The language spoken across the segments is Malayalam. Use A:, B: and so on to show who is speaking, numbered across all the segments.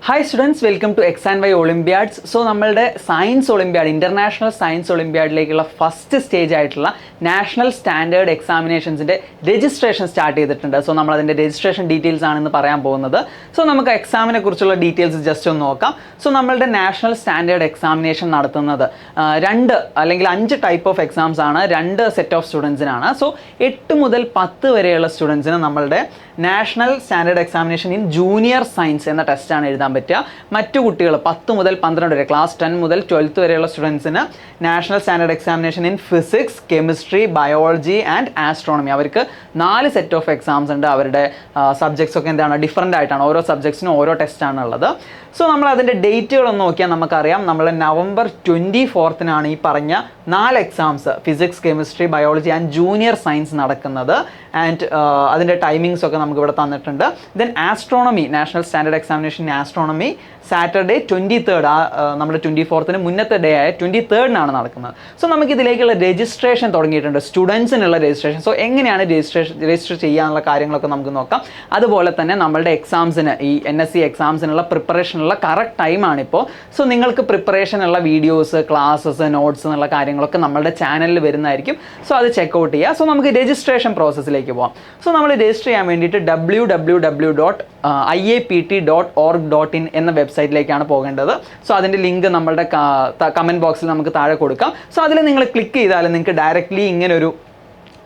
A: Hi students, welcome to X and Y Olympiads. So നമ്മളുടെ സയൻസ് ഒളിമ്പ്യാഡ് ഇൻ്റർനാഷണൽ സയൻസ് ഒളിമ്പ്യാഡിലേക്കുള്ള ഫസ്റ്റ് സ്റ്റേജ് ആയിട്ടുള്ള നാഷണൽ സ്റ്റാൻഡേർഡ് എക്സാമിനേഷൻസിൻ്റെ രജിസ്ട്രേഷൻ സ്റ്റാർട്ട് ചെയ്തിട്ടുണ്ട്. സോ നമ്മളതിൻ്റെ രജിസ്ട്രേഷൻ ഡീറ്റെയിൽസ് ആണെന്ന് പറയാൻ പോകുന്നത്. സോ നമുക്ക് എക്സാമിനെ കുറിച്ചുള്ള ഡീറ്റെയിൽസ് ജസ്റ്റ് ഒന്ന് നോക്കാം. സോ നമ്മളുടെ നാഷണൽ സ്റ്റാൻഡേർഡ് എക്സാമിനേഷൻ നടത്തുന്നത് 2 അല്ലെങ്കിൽ 5 ടൈപ്പ് ഓഫ് എക്സാംസ് ആണ്, 2 സെറ്റ് ഓഫ് സ്റ്റുഡൻസിനാണ്. സോ 8 മുതൽ 10 വരെയുള്ള സ്റ്റുഡൻസിന് നമ്മളുടെ national standard examination in junior science എന്ന ടെസ്റ്റാണ് എഴുതാൻ പറ്റുക. മറ്റു കുട്ടികൾ 10 മുതൽ 12 വരെ, ക്ലാസ് 10 മുതൽ 12th വരെയുള്ള സ്റ്റുഡൻസിന് national standard examination in physics, chemistry, biology and astronomy. അവർക്ക് 4 സെറ്റ് ഓഫ് എക്സാംസ് ഉണ്ട്. അവരുടെ സബ്ജക്ട്സ് ഒക്കെ എന്താണ്, ഡിഫറൻ്റ് ആയിട്ടാണ്. ഓരോ സബ്ജക്ട്സിനും ഓരോ ടെസ്റ്റാണ് ഉള്ളത്. സോ നമ്മൾ അതിൻ്റെ ഡേറ്റുകളൊന്ന് നോക്കിയാൽ നമുക്കറിയാം, നമ്മൾ November 24 ഈ പറഞ്ഞ 4 exams physics, chemistry, biology and junior science നടക്കുന്നത്. ആൻഡ് അതിൻ്റെ ടൈമിങ്സ് ഒക്കെ നമുക്ക് ഇവിടെ തന്നിട്ടുണ്ട്. Then astronomy, national standard examination in astronomy Saturday 23rd, നമ്മുടെ 24th മുന്നത്തെ ഡേ ആയ 23rd നടക്കുന്നത്. സോ നമുക്ക് ഇതിലേക്കുള്ള രജിസ്ട്രേഷൻ തുടങ്ങിയിട്ടുണ്ട്, സ്റ്റുഡൻസിനുള്ള രജിസ്ട്രേഷൻ. സോ എങ്ങനെയാണ് രജിസ്റ്റർ ചെയ്യാനുള്ള കാര്യങ്ങളൊക്കെ നമുക്ക് നോക്കാം. അതുപോലെ തന്നെ നമ്മളുടെ എക്സാംസിന്, ഈ NSC എക്സാംസിനുള്ള പ്രിപ്പറേഷനുള്ള കറക്റ്റ് ടൈമാണിപ്പോൾ. സോ നിങ്ങൾക്ക് പ്രിപ്പറേഷനുള്ള വീഡിയോസ്, ക്ലാസ്സസ്, നോട്ട്സ് എന്നുള്ള കാര്യങ്ങളൊക്കെ നമ്മളുടെ ചാനലിൽ വരുന്നതായിരിക്കും. സോ അത് ചെക്കൗട്ട് ചെയ്യുക. സോ നമുക്ക് രജിസ്ട്രേഷൻ പ്രോസസ്സിലേക്ക് പോകാം. സോ നമ്മൾ രജിസ്റ്റർ ചെയ്യാൻ വേണ്ടിയിട്ട് www.iapt.org.in എന്ന വെബ്സൈറ്റിലേക്കാണ് പോകേണ്ടത്. സോ അതിൻ്റെ ലിങ്ക് നമ്മളുടെ കമൻറ്റ് ബോക്സിൽ നമുക്ക് താഴെ കൊടുക്കാം. സോ അതിൽ നിങ്ങൾ ക്ലിക്ക് ചെയ്താൽ നിങ്ങൾക്ക് ഡയറക്റ്റ്ലി ഇങ്ങനൊരു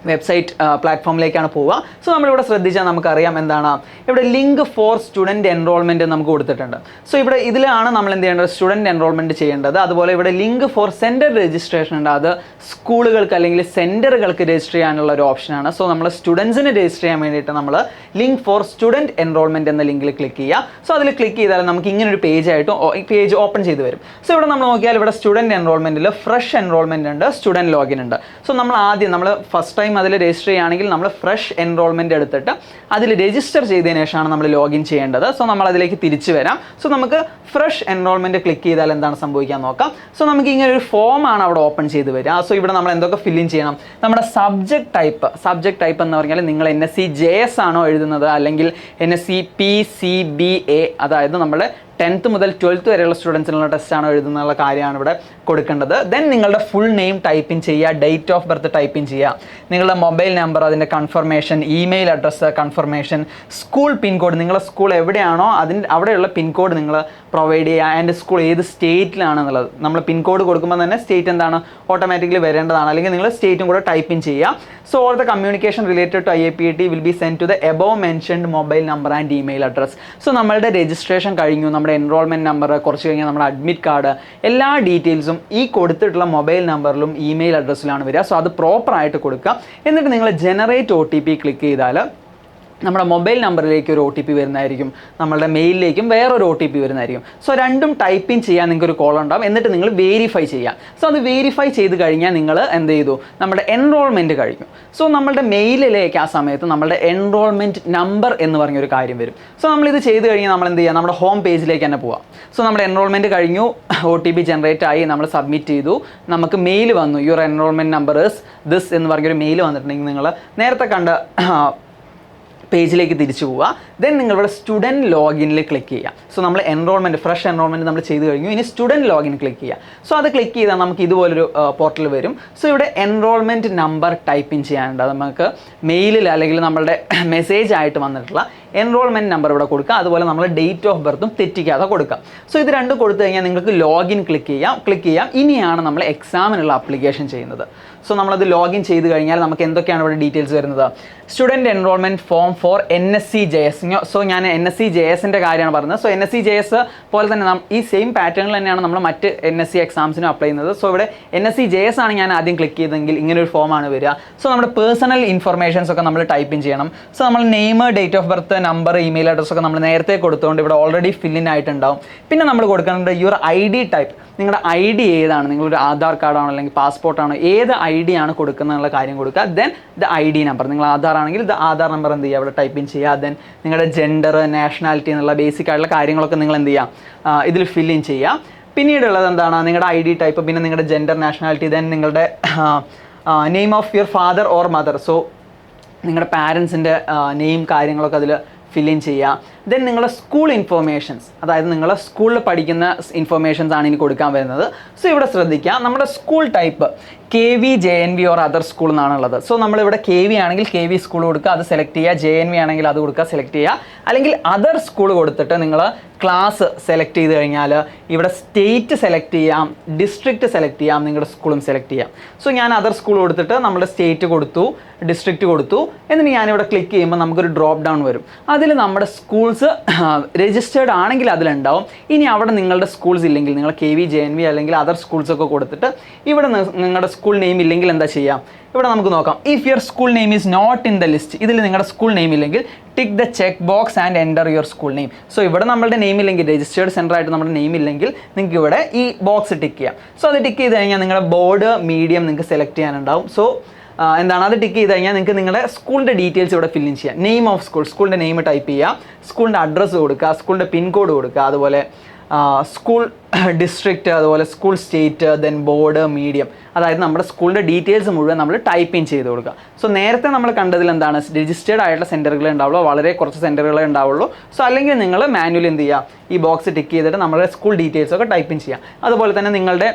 A: വെബ്സൈറ്റ് പ്ലാറ്റ്ഫോമിലേക്കാണ് പോവുക. സോ നമ്മളിവിടെ ശ്രദ്ധിച്ചാൽ നമുക്കറിയാം എന്താണ്, ഇവിടെ ലിങ്ക് ഫോർ സ്റ്റുഡൻറ്റ് എൻറോൾമെൻറ്റ് നമുക്ക് കൊടുത്തിട്ടുണ്ട്. സോ ഇതിലാണ് നമ്മൾ എന്ത് ചെയ്യേണ്ടത്, സ്റ്റുഡൻറ്റ് എൻറോൾമെൻറ്റ് ചെയ്യേണ്ടത്. അതുപോലെ ഇവിടെ ലിങ്ക് ഫോർ സെൻറ്റർ രജിസ്ട്രേഷൻ ഉണ്ട്. അത് സ്കൂളുകൾക്ക് അല്ലെങ്കിൽ സെൻറ്ററുകൾക്ക് രജിസ്റ്റർ ചെയ്യാനുള്ള ഒരു ഓപ്ഷനാണ്. സോ നമ്മൾ സ്റ്റുഡൻസിന് രജിസ്റ്റർ ചെയ്യാൻ വേണ്ടിയിട്ട് നമ്മൾ ലിങ്ക് ഫോർ സ്റ്റുഡൻറ്റ് എൻറോൾമെൻറ്റ് എന്ന ലിങ്കിൽ ക്ലിക്ക് ചെയ്യുക. സോ അതിൽ ക്ലിക്ക് ചെയ്താൽ നമുക്ക് ഇങ്ങനൊരു പേജ് ഓപ്പൺ ചെയ്ത് വരും. സോ ഇവിടെ നമ്മൾ നോക്കിയാൽ ഇവിടെ സ്റ്റുഡൻറ്റ് എൻറോൾമെൻറ്റിൽ ഫ്രഷ് എൻറോൾമെൻറ്റ് ഉണ്ട്, സ്റ്റുഡൻറ്റ് ലോഗിൻ ഉണ്ട്. സോ നമ്മൾ ഫസ്റ്റ് ടൈം അതിൽ രജിസ്റ്റർ ചെയ്യുകയാണെങ്കിൽ നമ്മൾ ഫ്രഷ് എൻറോൾമെൻറ്റ് എടുത്തിട്ട് അതിൽ രജിസ്റ്റർ ചെയ്തതിന് ശേഷമാണ് നമ്മൾ ലോഗിൻ ചെയ്യേണ്ടത്. സോ നമ്മൾ അതിലേക്ക് തിരിച്ചു വരാം. സോ നമുക്ക് ഫ്രഷ് എൻറോൾമെൻറ്റ് ക്ലിക്ക് ചെയ്താൽ എന്താണ് സംഭവിക്കാൻ നോക്കാം. സോ നമുക്ക് ഇങ്ങനെ ഒരു ഫോമാണ് അവിടെ ഓപ്പൺ ചെയ്ത് വരിക. സോ ഇവിടെ നമ്മൾ എന്തൊക്കെ ഫില്ലിൻ ചെയ്യണം, നമ്മുടെ സബ്ജക്ട് ടൈപ്പ് എന്ന് പറഞ്ഞാൽ നിങ്ങൾ NSC JS ആണോ എഴുതുന്നത് അല്ലെങ്കിൽ NSC PCBA, അതായത് നമ്മുടെ 10th മുതൽ 12th വരെയുള്ള സ്റ്റുഡൻസിനുള്ള ടെസ്റ്റാണോ എഴുതുന്നുള്ള കാര്യമാണ് ഇവിടെ കൊടുക്കേണ്ടത്. ദെൻ നിങ്ങളുടെ ഫുൾ നെയിം ടൈപ്പ് ഇൻ ചെയ്യുക, date of birth type in ചെയ്യുക, നിങ്ങളുടെ മൊബൈൽ നമ്പർ, അതിൻ്റെ confirmation, email address confirmation, school pincode, നിങ്ങളുടെ സ്കൂൾ എവിടെയാണോ അവിടെയുള്ള പിൻകോഡ് നിങ്ങൾ പ്രൊവൈഡ് ചെയ്യുക. ആൻഡ് സ്കൂൾ ഏത് സ്റ്റേറ്റിലാണെന്നുള്ളത് നമ്മൾ പിൻകോഡ് കൊടുക്കുമ്പോൾ തന്നെ സ്റ്റേറ്റ് എന്താണ് ഓട്ടോമാറ്റിക്കലി വരേണ്ടതാണ്, അല്ലെങ്കിൽ നിങ്ങൾ സ്റ്റേറ്റും കൂടെ ടൈപ്പ് ഇൻ ചെയ്യുക. So all the communication related to IAPT will be send to the above mentioned mobile number and email address. So നമ്മളുടെ രജിസ്ട്രേഷൻ കഴിഞ്ഞു, നമ്മുടെ എൻറോൾമെൻറ്റ് നമ്പർ, കുറച്ച് കഴിഞ്ഞാൽ നമ്മുടെ അഡ്മിറ്റ് കാർഡ്, എല്ലാ ഡീറ്റെയിൽസും ഈ കൊടുത്തിട്ടുള്ള മൊബൈൽ നമ്പറിലും ഇമെയിൽ അഡ്രസ്സിലാണ് വരിക. സോ അത് പ്രോപ്പറായിട്ട് കൊടുക്കുക. എന്നിട്ട് നിങ്ങൾ ജനറേറ്റ് OTP ക്ലിക്ക് ചെയ്താൽ നമ്മുടെ മൊബൈൽ നമ്പറിലേക്ക് ഒരു OTP വരുന്നതായിരിക്കും, നമ്മളുടെ മെയിലിലേക്കും വേറൊരു OTP വരുന്നതായിരിക്കും. സോ രണ്ടും ടൈപ്പ് ഇൻ ചെയ്യാൻ നിങ്ങൾക്ക് ഒരു കോൾ ഉണ്ടാവും. എന്നിട്ട് നിങ്ങൾ വെരിഫൈ ചെയ്യുക. സോ അത് വെരിഫൈ ചെയ്ത് കഴിഞ്ഞാൽ നിങ്ങൾ എന്ത് ചെയ്തു, നമ്മുടെ എൻറോൾമെൻറ്റ് കഴിഞ്ഞു. സോ നമ്മളുടെ മെയിലിലേക്ക് ആ സമയത്ത് നമ്മളുടെ എൻറോൾമെൻറ്റ് നമ്പർ എന്ന് പറഞ്ഞൊരു കാര്യം വരും. സോ നമ്മളിത് ചെയ്ത് കഴിഞ്ഞാൽ നമ്മൾ എന്ത് ചെയ്യുക, നമ്മുടെ ഹോം പേജിലേക്ക് തന്നെ പോവാം. സോ നമ്മുടെ എൻറോൾമെൻറ്റ് കഴിഞ്ഞു, OTP ജനറേറ്റ് ആയി, നമ്മൾ സബ്മിറ്റ് ചെയ്തു, നമുക്ക് മെയിൽ വന്നു, your enrolment number is this എന്ന് പറഞ്ഞൊരു മെയിൽ വന്നിട്ടുണ്ടെങ്കിൽ നിങ്ങൾ നേരത്തെ കണ്ട പേജിലേക്ക് തിരിച്ചു പോവുക. ദെൻ നിങ്ങളിവിടെ സ്റ്റുഡൻറ്റ് ലോഗിനിൽ ക്ലിക്ക് ചെയ്യുക. സോ നമ്മൾ ഫ്രഷ് എൻറോൾമെൻറ്റ് നമ്മൾ ചെയ്ത് കഴിഞ്ഞു. ഇനി സ്റ്റുഡൻറ്റ് ലോഗിൻ ക്ലിക്ക് ചെയ്യുക. സോ അത് ക്ലിക്ക് ചെയ്താൽ നമുക്ക് ഇതുപോലൊരു പോർട്ടൽ വരും. സോ ഇവിടെ എൻറോൾമെൻറ്റ് നമ്പർ ടൈപ്പ് ഇൻ ചെയ്യാനുണ്ട്. നമുക്ക് മെയിലിൽ അല്ലെങ്കിൽ നമ്മളുടെ മെസ്സേജ് ആയിട്ട് വന്നിട്ടുള്ള എൻറോൾമെൻറ്റ് നമ്പർ ഇവിടെ കൊടുക്കുക. അതുപോലെ നമ്മൾ ഡേറ്റ് ഓഫ് ബർത്തും തെറ്റിക്കാതെ കൊടുക്കുക. സോ ഇത് രണ്ടും കൊടുത്തു കഴിഞ്ഞാൽ നിങ്ങൾക്ക് ലോഗിൻ ക്ലിക്ക് ചെയ്യാം. ഇനിയാണ് നമ്മൾ എക്സാമിനുള്ള അപ്ലിക്കേഷൻ ചെയ്യുന്നത്. സോ നമ്മളത് ലോഗിൻ ചെയ്ത് കഴിഞ്ഞാൽ നമുക്ക് എന്തൊക്കെയാണ് ഇവിടെ ഡീറ്റെയിൽസ് വരുന്നത്, student enrolment form for NSC JS. So ഞാൻ NSC JSൻ്റെ കാര്യമാണ് പറഞ്ഞത്. സോ NSC JS പോലെ തന്നെ ഈ സെയിം പാറ്റേണിൽ തന്നെയാണ് നമ്മൾ മറ്റ് NSC എക്സാംസിനും അപ്ലൈ ചെയ്യുന്നത്. സോ ഇവിടെ NSC JS ആണ് ഞാൻ ആദ്യം ക്ലിക്ക് ചെയ്തെങ്കിൽ ഇങ്ങനൊരു ഫോമാണ് വരിക. സോ നമ്മുടെ പേഴ്സണൽ ഇൻഫർമേഷൻസ് ഒക്കെ നമ്മൾ ടൈപ്പ് ഇൻ ചെയ്യണം. സോ നമ്മൾ name, date of birth, number, email address ഒക്കെ നമ്മൾ നേരത്തെ കൊടുത്തുകൊണ്ട് ഇവിടെ ഓൾറെഡി ഫില്ലിൻ ആയിട്ടുണ്ടാവും. പിന്നെ നമ്മൾ കൊടുക്കേണ്ടത് യുവർ ID ടൈപ്പ്, നിങ്ങളുടെ ID ഏതാണ്, നിങ്ങളൊരു ആധാർ കാർഡാണോ അല്ലെങ്കിൽ പാസ്പോർട്ടാണോ, ഏത് ID ആണ് കൊടുക്കുന്നതെന്നുള്ള കാര്യം കൊടുക്കുക. ദെൻ ദ ID നമ്പർ, നിങ്ങൾ ആധാർ ആണെങ്കിൽ ദ ആധാർ നമ്പർ എന്ത് ചെയ്യുക, അവിടെ ടൈപ്പ് ഇൻ ചെയ്യുക. ദെൻ നിങ്ങളുടെ ജെൻഡർ, നാഷണാലിറ്റി എന്നുള്ള ബേസിക് ആയിട്ടുള്ള കാര്യങ്ങളൊക്കെ നിങ്ങൾ എന്ത് ചെയ്യുക, ഇതിൽ ഫില്ലിൻ ചെയ്യുക. പിന്നീടുള്ളത് എന്താണ്, നിങ്ങളുടെ ID ടൈപ്പ്, പിന്നെ നിങ്ങളുടെ ജെൻഡർ, നാഷണാലിറ്റി, ദെൻ നിങ്ങളുടെ name of your father or mother. So നിങ്ങളുടെ പാരൻസിൻ്റെ നെയിം കാര്യങ്ങളൊക്കെ അതിൽ ഫില്ലിൻ ചെയ്യുക. ദെൻ നിങ്ങളുടെ സ്കൂൾ ഇൻഫോർമേഷൻസ്, അതായത് നിങ്ങളുടെ സ്കൂളിൽ പഠിക്കുന്ന ഇൻഫോർമേഷൻസ് ആണ് ഇനി കൊടുക്കാൻ വരുന്നത്. സോ ഇവിടെ ശ്രദ്ധിക്കുക, നമ്മുടെ school type KV, JNV or other school എന്നാണുള്ളത്. സോ നമ്മളിവിടെ KV ആണെങ്കിൽ KV സ്കൂൾ കൊടുക്കുക, അത് സെലക്ട് ചെയ്യുക. JNV ആണെങ്കിൽ അത് കൊടുക്കുക, സെലക്ട് ചെയ്യുക. അല്ലെങ്കിൽ അതർ സ്കൂൾ കൊടുത്തിട്ട് നിങ്ങൾ ക്ലാസ് സെലക്ട് ചെയ്ത് കഴിഞ്ഞാൽ ഇവിടെ സ്റ്റേറ്റ് സെലക്ട് ചെയ്യാം, ഡിസ്ട്രിക്റ്റ് സെലക്ട് ചെയ്യാം, നിങ്ങളുടെ സ്കൂളും സെലക്ട് ചെയ്യാം. സോ ഞാൻ അതർ സ്കൂൾ കൊടുത്തിട്ട് നമ്മുടെ സ്റ്റേറ്റ് കൊടുത്തു, ഡിസ്ട്രിക്റ്റ് കൊടുത്തു. എന്നിട്ട് ഞാനിവിടെ ക്ലിക്ക് ചെയ്യുമ്പോൾ നമുക്കൊരു ഡ്രോപ്പ് ഡൗൺ വരും. അതിൽ നമ്മുടെ സ്കൂൾസ് രജിസ്റ്റേർഡ് ആണെങ്കിൽ അതിലുണ്ടാവും. ഇനി അവിടെ നിങ്ങളുടെ സ്കൂൾസ് ഇല്ലെങ്കിൽ, നിങ്ങൾ KV, JNV അല്ലെങ്കിൽ അതർ സ്കൂൾസൊക്കെ കൊടുത്തിട്ട് ഇവിടെ നിങ്ങളുടെ സ്കൂൾ നെയിം ഇല്ലെങ്കിൽ എന്താ ചെയ്യാം, ഇവിടെ നമുക്ക് നോക്കാം. If your school name is not in the list, ഇതിൽ നിങ്ങളുടെ സ്കൂൾ നെയിം ഇല്ലെങ്കിൽ tick the check box and enter your school name. So ഇവിടെ നമ്മളുടെ നെയിം ഇല്ലെങ്കിൽ, രജിസ്റ്റേർഡ് സെൻറ്റർ ആയിട്ട് നമ്മുടെ നെയിം ഇല്ലെങ്കിൽ നിങ്ങൾക്ക് ഇവിടെ ഈ ബോക്സ് ടിക്ക് ചെയ്യാം. സോ അത് ടിക്ക് ചെയ്ത് കഴിഞ്ഞാൽ നിങ്ങളുടെ ബോർഡ്, മീഡിയം നിങ്ങൾക്ക് സെലക്ട് ചെയ്യാനുണ്ടാവും. സോ എന്താണ് അത് ടിക്ക് ചെയ്ത് കഴിഞ്ഞാൽ നിങ്ങൾക്ക് നിങ്ങളുടെ സ്കൂളിൻ്റെ ഡീറ്റെയിൽസ് ഇവിടെ ഫില്ലിൻ ചെയ്യാം. നെയിം ഓഫ് സ്കൂൾ, സ്കൂളിൻ്റെ നെയിം ടൈപ്പ് ചെയ്യുക, സ്കൂളിൻ്റെ അഡ്രസ്സ് കൊടുക്കുക, സ്കൂളിൻ്റെ പിൻകോഡ് കൊടുക്കുക, അതുപോലെ സ്കൂൾ ഡിസ്ട്രിക്റ്റ്, അതുപോലെ school state, then board, medium, അതായത് നമ്മുടെ സ്കൂളിൻ്റെ ഡീറ്റെയിൽസ് മുഴുവൻ നമ്മൾ ടൈപ്പ് ഇൻ ചെയ്ത് കൊടുക്കുക. സോ നേരത്തെ നമ്മൾ കണ്ടതിൽ എന്താണ്, രജിസ്റ്റേർഡ് ആയിട്ടുള്ള സെൻറ്ററുകളെ ഉണ്ടാവുള്ളൂ, വളരെ കുറച്ച് സെൻറ്ററുകളെ ഉണ്ടാവുള്ളൂ. സോ അല്ലെങ്കിൽ നിങ്ങൾ മാനുവലി എന്ത് ചെയ്യുക, ഈ ബോക്സ് ടിക്ക് ചെയ്തിട്ട് നമ്മുടെ സ്കൂൾ ഡീറ്റെയിൽസ് ഒക്കെ ടൈപ്പ് ഇൻ ചെയ്യുക. അതുപോലെ തന്നെ നിങ്ങളുടെ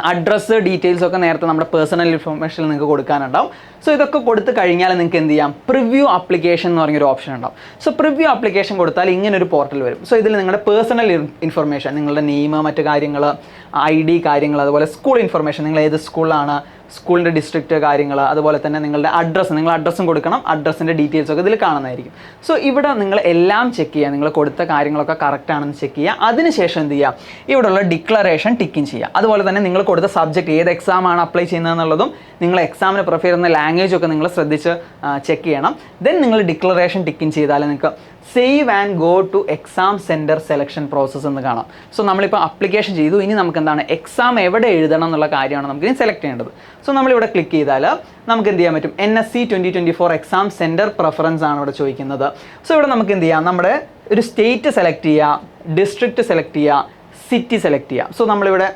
A: അഡ്രസ്സ്, ഡീറ്റെയിൽസ് ഒക്കെ നേരത്തെ നമ്മുടെ പേഴ്സണൽ ഇൻഫർമേഷനിൽ നിങ്ങൾക്ക് കൊടുക്കാനുണ്ടാവും. സോ ഇതൊക്കെ കൊടുത്ത് കഴിഞ്ഞാൽ നിങ്ങൾക്ക് എന്ത് ചെയ്യാം, പ്രിവ്യൂ ആപ്ലിക്കേഷൻ എന്ന് പറഞ്ഞൊരു ഓപ്ഷൻ ഉണ്ടാവും. സോ പ്രിവ്യൂ ആപ്ലിക്കേഷൻ കൊടുത്താൽ ഇങ്ങനൊരു പോർട്ടൽ വരും. സോ ഇതിൽ നിങ്ങളുടെ പേഴ്സണൽ ഇൻഫർമേഷൻ, നിങ്ങളുടെ നെയിം, മറ്റു കാര്യങ്ങൾ, ID കാര്യങ്ങൾ, അതുപോലെ സ്കൂൾ ഇൻഫർമേഷൻ, നിങ്ങൾ ഏത് സ്കൂളിലാണ്, സ്കൂളിൻ്റെ ഡിസ്ട്രിക്റ്റ് കാര്യങ്ങൾ, അതുപോലെ തന്നെ നിങ്ങളുടെ അഡ്രസ്സ്, നിങ്ങൾ അഡ്രസ്സും കൊടുക്കണം, അഡ്രസ്സിൻ്റെ ഡീറ്റെയിൽസ് ഒക്കെ ഇതിൽ കാണുന്നതായിരിക്കും. സോ ഇവിടെ നിങ്ങൾ എല്ലാം ചെക്ക് ചെയ്യുക, നിങ്ങൾ കൊടുത്ത കാര്യങ്ങളൊക്കെ കറക്റ്റ് ആണെന്ന് ചെക്ക് ചെയ്യുക. അതിനുശേഷം എന്ത് ചെയ്യുക, ഇവിടെയുള്ള ഡിക്ലറേഷൻ ടിക്കിൻ ചെയ്യുക. അതുപോലെ തന്നെ നിങ്ങൾ കൊടുത്ത സബ്ജക്റ്റ്, ഏത് എക്സാമാണ് അപ്ലൈ ചെയ്യുന്നതെന്നുള്ളതും നിങ്ങൾ എക്സാമിന് പ്രിഫർ ചെയ്യുന്ന ലാംഗ്വേജ് ഒക്കെ നിങ്ങൾ ശ്രദ്ധിച്ച് ചെക്ക് ചെയ്യണം. ദെൻ നിങ്ങൾ ഡിക്ലറേഷൻ ടിക്കിൻ ചെയ്താൽ നിങ്ങൾക്ക് save and go two exam centre selection process എന്ന് കാണാം. സോ നമ്മളിപ്പോൾ അപ്ലിക്കേഷൻ ചെയ്തു, ഇനി നമുക്ക് എന്താണ്, എക്സാം എവിടെ എഴുതണം എന്നുള്ള കാര്യമാണ് നമുക്ക് ഇനി സെലക്ട് ചെയ്യേണ്ടത്. സോ നമ്മളിവിടെ ക്ലിക്ക് ചെയ്താൽ നമുക്ക് എന്ത് ചെയ്യാൻ പറ്റും, NSC 2024 എക്സാം സെൻറ്റർ പ്രിഫറൻസ് ആണ് ഇവിടെ ചോദിക്കുന്നത്. സോ ഇവിടെ നമുക്ക് എന്ത് ചെയ്യാം, നമ്മുടെ ഒരു സ്റ്റേറ്റ് സെലക്ട് ചെയ്യുക, ഡിസ്ട്രിക്റ്റ് സെലക്ട് ചെയ്യുക, സിറ്റി സെലക്ട് ചെയ്യുക. സോ നമ്മളിവിടെ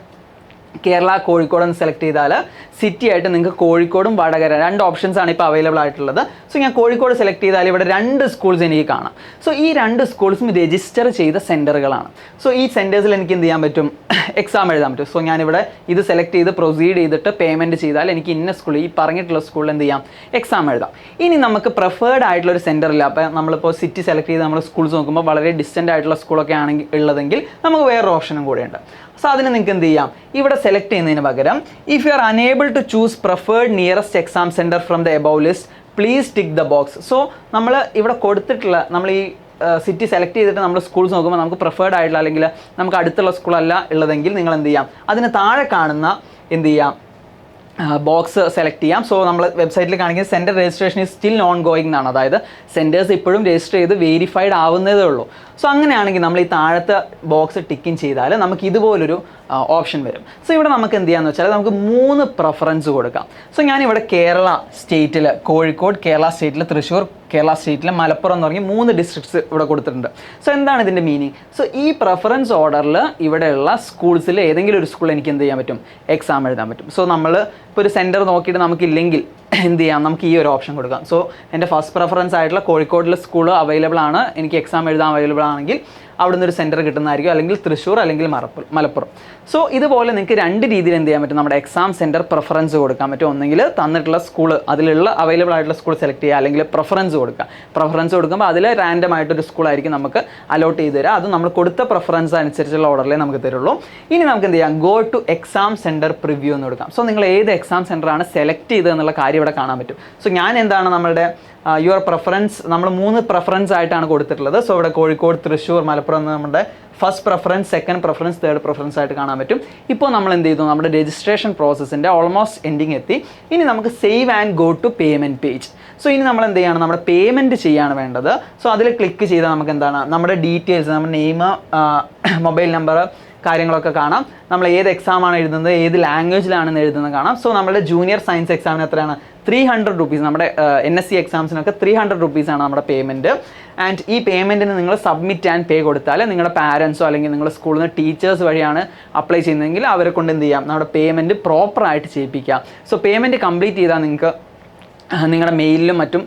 A: കേരള, കോഴിക്കോട് എന്ന് സെലക്ട് ചെയ്താൽ സിറ്റി ആയിട്ട് നിങ്ങൾക്ക് കോഴിക്കോടും വടകര 2 ഓപ്ഷൻസ് ആണ് ഇപ്പോൾ അവൈലബിൾ ആയിട്ടുള്ളത്. സോ ഞാൻ കോഴിക്കോട് സെലക്ട് ചെയ്താൽ ഇവിടെ 2 സ്കൂൾസ് എനിക്ക് കാണാം. സോ ഈ 2 സ്കൂൾസും രജിസ്റ്റർ ചെയ്ത സെൻറ്ററുകളാണ്. സോ ഈ സെൻറ്റേഴ്സിൽ എനിക്ക് എന്ത് ചെയ്യാൻ പറ്റും, എക്സാം എഴുതാൻ പറ്റും. സോ ഞാനിവിടെ ഇത് സെലക്ട് ചെയ്ത് പ്രൊസീഡ് ചെയ്തിട്ട് പേയ്മെൻറ്റ് ചെയ്താൽ എനിക്ക് ഇന്ന സ്കൂൾ, ഈ പറഞ്ഞിട്ടുള്ള സ്കൂളിൽ എന്ത് ചെയ്യാം, എക്സാം എഴുതാം. ഇനി നമുക്ക് പ്രിഫേർഡ് ആയിട്ടുള്ള ഒരു സെൻറ്റർ ഇല്ല. അപ്പോൾ നമ്മളിപ്പോൾ സിറ്റി സെലക്ട് ചെയ്ത് നമ്മൾ സ്കൂൾസ് നോക്കുമ്പോൾ വളരെ ഡിസ്റ്റൻ്റ് ആയിട്ടുള്ള സ്കൂളൊക്കെ ആണെങ്കിൽ ഉള്ളതെങ്കിൽ നമുക്ക് വേറൊരു ഓപ്ഷനും കൂടെയുണ്ട്. സോ അതിന് നിങ്ങൾക്ക് എന്ത് ചെയ്യാം, ഇവിടെ സെലക്ട് ചെയ്യുന്നതിന് പകരം if you are unable to choose preferred nearest exam centre from the above list please tick the box. So നമ്മൾ ഇവിടെ കൊടുത്തിട്ടുള്ള, നമ്മൾ ഈ സിറ്റി സെലക്ട് ചെയ്തിട്ട് നമ്മൾ സ്കൂൾസ് നോക്കുമ്പോൾ നമുക്ക് പ്രിഫേർഡ് ആയിട്ടുള്ള അല്ലെങ്കിൽ നമുക്ക് അടുത്തുള്ള സ്കൂളല്ല ഉള്ളതെങ്കിൽ നിങ്ങൾ എന്ത് ചെയ്യാം, അതിന് താഴെ കാണുന്ന എന്ത് ചെയ്യാം, ബോക്സ് സെലക്ട് ചെയ്യാം. സോ നമ്മൾ വെബ്സൈറ്റിൽ കാണിക്കുന്ന centre registration is still on going എന്നാണ്, അതായത് സെൻറ്റേഴ്സ് ഇപ്പോഴും രജിസ്റ്റർ ചെയ്ത് വെരിഫൈഡ് ആവുന്നതേ ഉള്ളൂ. സോ അങ്ങനെയാണെങ്കിൽ നമ്മൾ ഈ താഴത്തെ ബോക്സ് ടിക്കിൻ ചെയ്താൽ നമുക്ക് ഇതുപോലൊരു ഓപ്ഷൻ വരും. സോ ഇവിടെ നമുക്ക് എന്ത് ചെയ്യാന്ന് വെച്ചാൽ നമുക്ക് 3 പ്രിഫറൻസ് കൊടുക്കാം. സോ ഞാനിവിടെ കേരള സ്റ്റേറ്റിൽ കോഴിക്കോട്, കേരള സ്റ്റേറ്റിൽ തൃശ്ശൂർ, കേരള സ്റ്റേറ്റിൽ മലപ്പുറം എന്ന് പറഞ്ഞ് 3 ഡിസ്ട്രിക്ട്സ് ഇവിടെ കൊടുത്തിട്ടുണ്ട്. സോ എന്താണ് ഇതിൻ്റെ മീനിങ്? സോ ഈ പ്രിഫറൻസ് ഓർഡറിൽ ഇവിടെയുള്ള സ്കൂൾസിൽ ഏതെങ്കിലും ഒരു സ്കൂൾ എനിക്ക് എന്ത് ചെയ്യാൻ പറ്റും, എക്സാം എഴുതാൻ പറ്റും. സോ നമ്മൾ ഇപ്പോൾ ഒരു സെൻറ്റർ നോക്കിയിട്ട് നമുക്കില്ലെങ്കിൽ എന്ത് ചെയ്യാം, നമുക്ക് ഈ ഒരു ഓപ്ഷൻ കൊടുക്കാം. സോ എൻ്റെ ഫസ്റ്റ് പ്രിഫറൻസ് ആയിട്ടുള്ള കോഴിക്കോടിലെ സ്കൂൾ അവൈലബിൾ ആണ്, എനിക്ക് എക്സാം എഴുതാൻ അവൈലബിൾ ആണെങ്കിൽ അവിടെ നിന്ന് ഒരു സെൻറ്റർ കിട്ടുന്നതായിരിക്കും, അല്ലെങ്കിൽ തൃശ്ശൂർ അല്ലെങ്കിൽ മലപ്പുറം. സോ ഇതുപോലെ നിങ്ങൾക്ക് 2 രീതിയിൽ എന്ത് ചെയ്യാൻ പറ്റും, നമ്മുടെ എക്സാം സെൻറ്റർ പ്രിഫറൻസ് കൊടുക്കാൻ പറ്റും. ഒന്നെങ്കിൽ തന്നിട്ടുള്ള സ്കൂൾ, അതിലുള്ള അവൈലബിൾ ആയിട്ടുള്ള സ്കൂൾ സെലക്ട് ചെയ്യുക, അല്ലെങ്കിൽ പ്രിഫറൻസ് കൊടുക്കുക. പ്രിഫറൻസ് കൊടുക്കുമ്പോൾ അതിൽ റാൻഡം ആയിട്ടൊരു സ്കൂളായിരിക്കും നമുക്ക് അലോട്ട് ചെയ്ത് തരിക. അത് നമ്മൾ കൊടുത്ത പ്രിഫറൻസ് അനുസരിച്ചുള്ള ഓർഡറിലേ നമുക്ക് തരുള്ളൂ. ഇനി നമുക്ക് എന്ത് ചെയ്യാം, go two exam centre preview എന്ന് കൊടുക്കാം. സോ നിങ്ങൾ ഏത് എക്സാം സെൻറ്ററാണ് സെലക്ട് ചെയ്തത് എന്നുള്ള കാര്യം ഇവിടെ കാണാൻ പറ്റും. സോ ഞാൻ എന്താണ് നമ്മളുടെ യുവർ പ്രിഫറൻസ്, നമ്മൾ 3 പ്രിഫറൻസ് ആയിട്ടാണ് കൊടുത്തിട്ടുള്ളത്. സോ ഇവിടെ കോഴിക്കോട്, തൃശ്ശൂർ, മലപ്പുറം എന്ന് നമ്മുടെ first preference, second preference, third preference ആയിട്ട് കാണാൻ പറ്റും. ഇപ്പോൾ നമ്മൾ എന്ത് ചെയ്തു, നമ്മുടെ രജിസ്ട്രേഷൻ പ്രോസസ്സിൻ്റെ ഓൾമോസ്റ്റ് എൻഡിങ് എത്തി. ഇനി നമുക്ക് save and go to payment page. So ഇനി നമ്മൾ എന്ത് ചെയ്യണം, നമ്മുടെ പേയ്മെൻറ്റ് ചെയ്യാണ് വേണ്ടത്. സോ അതിൽ ക്ലിക്ക് ചെയ്താൽ നമുക്ക് എന്താണ്, നമ്മുടെ ഡീറ്റെയിൽസ്, നമ്മുടെ നെയിം, മൊബൈൽ നമ്പർ കാര്യങ്ങളൊക്കെ കാണാം. നമ്മൾ ഏത് എക്സാമാണ് എഴുതുന്നത്, ഏത് ലാംഗ്വേജിലാണെന്ന് എഴുതുന്നത് കാണാം. സോ നമ്മുടെ ജൂനിയർ സയൻസ് എക്സാമിന് എത്രയാണ്, 300 rupees. നമ്മുടെ NSC എക്സാംസിനൊക്കെ 300 rupees ആണ് നമ്മുടെ പേയ്മെൻറ്റ്. ആൻഡ് ഈ പേയ്മെൻറ്റിന് നിങ്ങൾ സബ്മിറ്റ് ആൻഡ് പേ കൊടുത്താൽ നിങ്ങളുടെ പാരൻസോ അല്ലെങ്കിൽ നിങ്ങളുടെ സ്കൂളിൽ നിന്ന് ടീച്ചേഴ്സ് വഴിയാണ് അപ്ലൈ ചെയ്യുന്നതെങ്കിൽ അവരെ കൊണ്ട് എന്ത് ചെയ്യാം, നമ്മുടെ പേയ്മെൻറ്റ് പ്രോപ്പറായിട്ട് ചെയ്യിപ്പിക്കാം. സോ പേയ്മെൻറ്റ് കംപ്ലീറ്റ് ചെയ്താൽ നിങ്ങൾക്ക് നിങ്ങളുടെ മെയിലിലും മറ്റും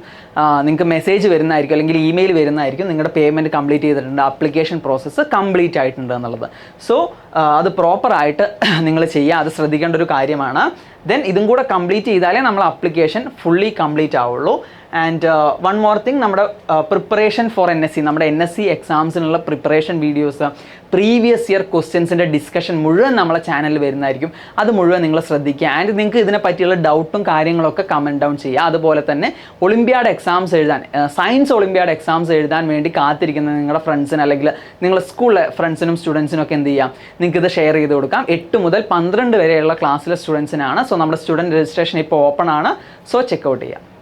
A: നിങ്ങൾക്ക് മെസ്സേജ് വരുന്നതായിരിക്കും അല്ലെങ്കിൽ ഇമെയിൽ വരുന്നതായിരിക്കും നിങ്ങളുടെ പേയ്മെൻറ്റ് കംപ്ലീറ്റ് ചെയ്തിട്ടുണ്ട്, ആപ്ലിക്കേഷൻ പ്രോസസ്സ് കംപ്ലീറ്റ് ആയിട്ടുണ്ട് എന്നുള്ളത്. സോ അത് പ്രോപ്പറായിട്ട് നിങ്ങൾ ചെയ്യുക, അത് ശ്രദ്ധിക്കേണ്ട ഒരു കാര്യമാണ്. ദെൻ ഇതും കൂടെ കംപ്ലീറ്റ് ചെയ്താലേ നമ്മൾ ആപ്ലിക്കേഷൻ ഫുള്ളി കംപ്ലീറ്റ് ആവുള്ളൂ. ആൻഡ് വൺ മോർ തിങ്, നമ്മുടെ പ്രിപ്പറേഷൻ ഫോർ NSC, നമ്മുടെ NSC എക്സാംസിനുള്ള പ്രിപ്പറേഷൻ വീഡിയോസ്, പ്രീവിയസ് ഇയർ ക്വസ്റ്റ്യൻസിൻ്റെ ഡിസ്കഷൻ മുഴുവൻ നമ്മളെ ചാനലിൽ വരുന്നതായിരിക്കും. അത് മുഴുവൻ നിങ്ങൾ ശ്രദ്ധിക്കുക. ആൻഡ് നിങ്ങൾക്ക് ഇതിനെ പറ്റിയുള്ള ഡൗട്ടും കാര്യങ്ങളൊക്കെ കമൻറ്റ് ഡൗൺ ചെയ്യുക. അതുപോലെ തന്നെ ഒളിമ്പ്യാഡ് എക്സാംസ് എഴുതാൻ, സയൻസ് ഒളിമ്പ്യാഡ് എക്സാംസ് എഴുതാൻ വേണ്ടി കാത്തിരിക്കുന്ന നിങ്ങളുടെ ഫ്രണ്ട്സിന് അല്ലെങ്കിൽ നിങ്ങളുടെ സ്കൂളിലെ ഫ്രണ്ട്സിനും സ്റ്റുഡൻസിനും ഒക്കെ എന്ത് ചെയ്യാം, നിങ്ങൾക്ക് ഇത് ഷെയർ ചെയ്ത് കൊടുക്കാം. 8 മുതൽ 12 വരെയുള്ള ക്ലാസ്സിലെ സ്റ്റുഡൻസിനാണ്. സോ നമ്മുടെ സ്റ്റുഡൻറ്റ് രജിസ്ട്രേഷൻ ഇപ്പോൾ ഓപ്പൺ ആണ്. സോ ചെക്കൗട്ട് ചെയ്യാം.